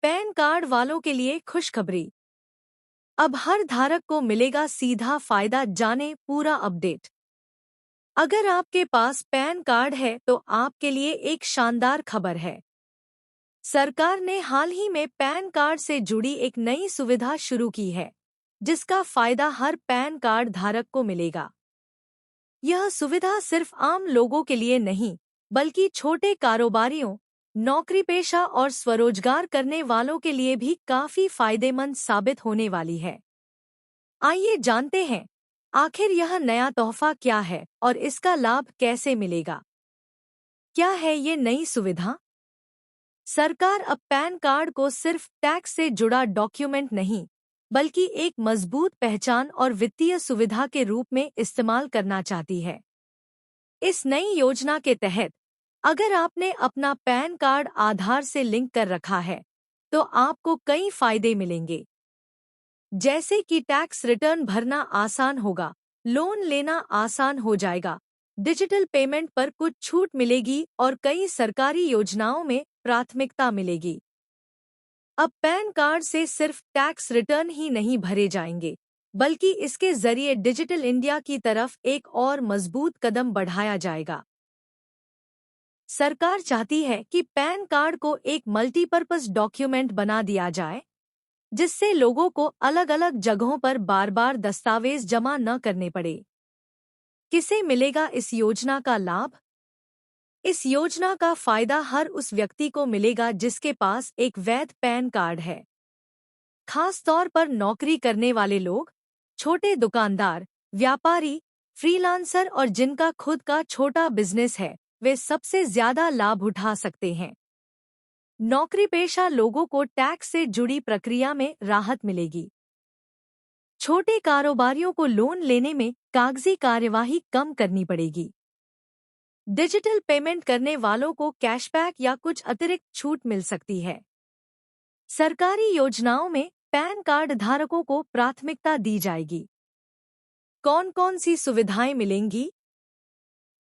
Pan card वालों के लिए खुशखबरी। अब हर धारक को मिलेगा सीधा फायदा। जाने पूरा अपडेट। अगर आपके पास पैन कार्ड है तो आपके लिए एक शानदार खबर है। सरकार ने हाल ही में पैन कार्ड से जुड़ी एक नई सुविधा शुरू की है, जिसका फायदा हर पैन कार्ड धारक को मिलेगा। यह सुविधा सिर्फ आम लोगों के लिए नहीं, बल्कि छोटे कारोबारियों, नौकरीपेशा और स्वरोजगार करने वालों के लिए भी काफी फायदेमंद साबित होने वाली है। आइए जानते हैं, आखिर यह नया तोहफा क्या है और इसका लाभ कैसे मिलेगा। क्या है ये नई सुविधा? सरकार अब पैन कार्ड को सिर्फ टैक्स से जुड़ा डॉक्यूमेंट नहीं, बल्कि एक मजबूत पहचान और वित्तीय सुविधा के रूप में इस्तेमाल करना चाहती है। इस नई योजना के तहत अगर आपने अपना पैन कार्ड आधार से लिंक कर रखा है, तो आपको कई फायदे मिलेंगे। जैसे कि टैक्स रिटर्न भरना आसान होगा, लोन लेना आसान हो जाएगा, डिजिटल पेमेंट पर कुछ छूट मिलेगी और कई सरकारी योजनाओं में प्राथमिकता मिलेगी। अब पैन कार्ड से सिर्फ टैक्स रिटर्न ही नहीं भरे जाएंगे, बल्कि इसके जरिए डिजिटल इंडिया की तरफ एक और मजबूत कदम बढ़ाया जाएगा। सरकार चाहती है कि पैन कार्ड को एक मल्टीपर्पज डॉक्यूमेंट बना दिया जाए, जिससे लोगों को अलग अलग जगहों पर बार बार दस्तावेज जमा न करने पड़े। किसे मिलेगा इस योजना का लाभ? इस योजना का फायदा हर उस व्यक्ति को मिलेगा जिसके पास एक वैध पैन कार्ड है। खास तौर पर नौकरी करने वाले लोग, छोटे दुकानदार, व्यापारी, फ्रीलांसर और जिनका खुद का छोटा बिजनेस है, वे सबसे ज्यादा लाभ उठा सकते हैं। नौकरीपेशा लोगों को टैक्स से जुड़ी प्रक्रिया में राहत मिलेगी। छोटे कारोबारियों को लोन लेने में कागजी कार्यवाही कम करनी पड़ेगी। डिजिटल पेमेंट करने वालों को कैशबैक या कुछ अतिरिक्त छूट मिल सकती है। सरकारी योजनाओं में पैन कार्ड धारकों को प्राथमिकता दी जाएगी। कौन कौन सी सुविधाएं मिलेंगी?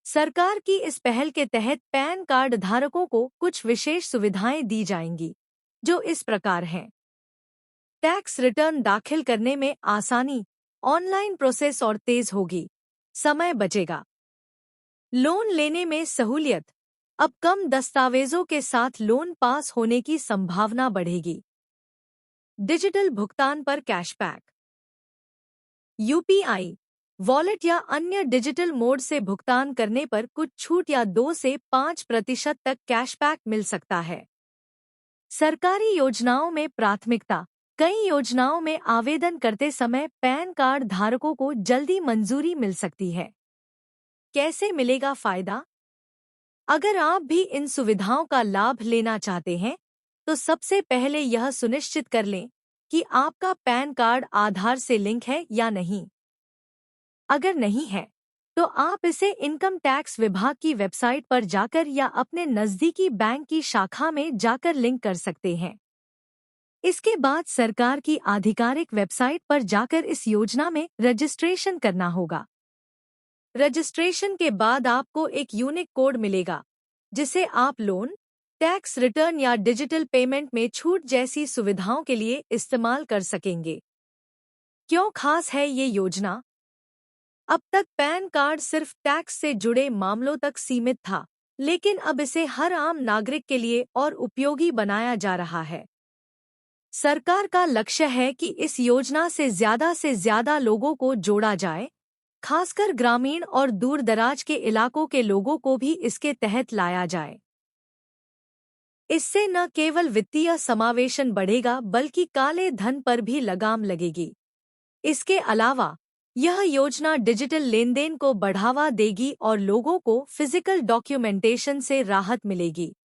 सरकार की इस पहल के तहत पैन कार्ड धारकों को कुछ विशेष सुविधाएं दी जाएंगी, जो इस प्रकार हैं। टैक्स रिटर्न दाखिल करने में आसानी, ऑनलाइन प्रोसेस और तेज होगी, समय बचेगा। लोन लेने में सहूलियत, अब कम दस्तावेजों के साथ लोन पास होने की संभावना बढ़ेगी। डिजिटल भुगतान पर कैशबैक, यूपीआई, वॉलेट या अन्य डिजिटल मोड से भुगतान करने पर कुछ छूट या 2 से 5% तक कैशबैक मिल सकता है। सरकारी योजनाओं में प्राथमिकता, कई योजनाओं में आवेदन करते समय पैन कार्ड धारकों को जल्दी मंजूरी मिल सकती है। कैसे मिलेगा फायदा? अगर आप भी इन सुविधाओं का लाभ लेना चाहते हैं, तो सबसे पहले यह सुनिश्चित कर लें कि आपका पैन कार्ड आधार से लिंक है या नहीं। अगर नहीं है, तो आप इसे इनकम टैक्स विभाग की वेबसाइट पर जाकर या अपने नज़दीकी बैंक की शाखा में जाकर लिंक कर सकते हैं। इसके बाद सरकार की आधिकारिक वेबसाइट पर जाकर इस योजना में रजिस्ट्रेशन करना होगा। रजिस्ट्रेशन के बाद आपको एक यूनिक कोड मिलेगा, जिसे आप लोन, टैक्स रिटर्न या डिजिटल पेमेंट में छूट जैसी सुविधाओं के लिए इस्तेमाल कर सकेंगे। क्यों खास है ये योजना? अब तक पैन कार्ड सिर्फ टैक्स से जुड़े मामलों तक सीमित था, लेकिन अब इसे हर आम नागरिक के लिए और उपयोगी बनाया जा रहा है। सरकार का लक्ष्य है कि इस योजना से ज्यादा लोगों को जोड़ा जाए, खासकर ग्रामीण और दूर दराज के इलाकों के लोगों को भी इसके तहत लाया जाए। इससे न केवल वित्तीय समावेशन बढ़ेगा, बल्कि काले धन पर भी लगाम लगेगी। इसके अलावा यह योजना डिजिटल लेनदेन को बढ़ावा देगी और लोगों को फिजिकल डॉक्यूमेंटेशन से राहत मिलेगी।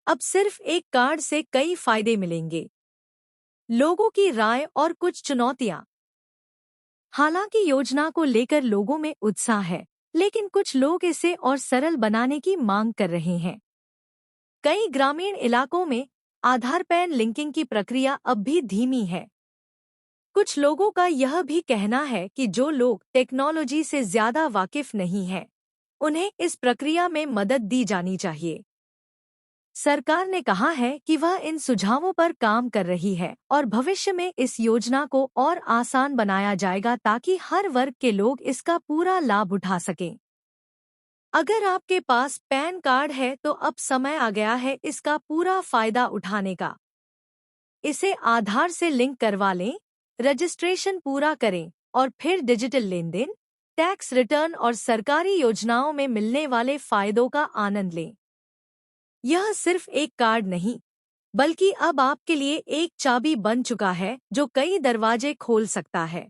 अब सिर्फ एक कार्ड से कई फायदे मिलेंगे। लोगों की राय और कुछ चुनौतियां। हालांकि योजना को लेकर लोगों में उत्साह है, लेकिन कुछ लोग इसे और सरल बनाने की मांग कर रहे हैं। कई ग्रामीण इलाकों में आधार पैन लिंकिंग की प्रक्रिया अब भी धीमी है। कुछ लोगों का यह भी कहना है कि जो लोग टेक्नोलॉजी से ज्यादा वाकिफ नहीं हैं, उन्हें इस प्रक्रिया में मदद दी जानी चाहिए। सरकार ने कहा है कि वह इन सुझावों पर काम कर रही है और भविष्य में इस योजना को और आसान बनाया जाएगा ताकि हर वर्ग के लोग इसका पूरा लाभ उठा सकें। अगर आपके पास पैन कार्ड है तो अब समय आ गया है इसका पूरा फायदा उठाने का। इसे आधार से लिंक करवा लें, रजिस्ट्रेशन पूरा करें और फिर डिजिटल लेनदेन, टैक्स रिटर्न और सरकारी योजनाओं में मिलने वाले फायदों का आनंद लें। यह सिर्फ एक कार्ड नहीं, बल्कि अब आपके लिए एक चाबी बन चुका है जो कई दरवाजे खोल सकता है।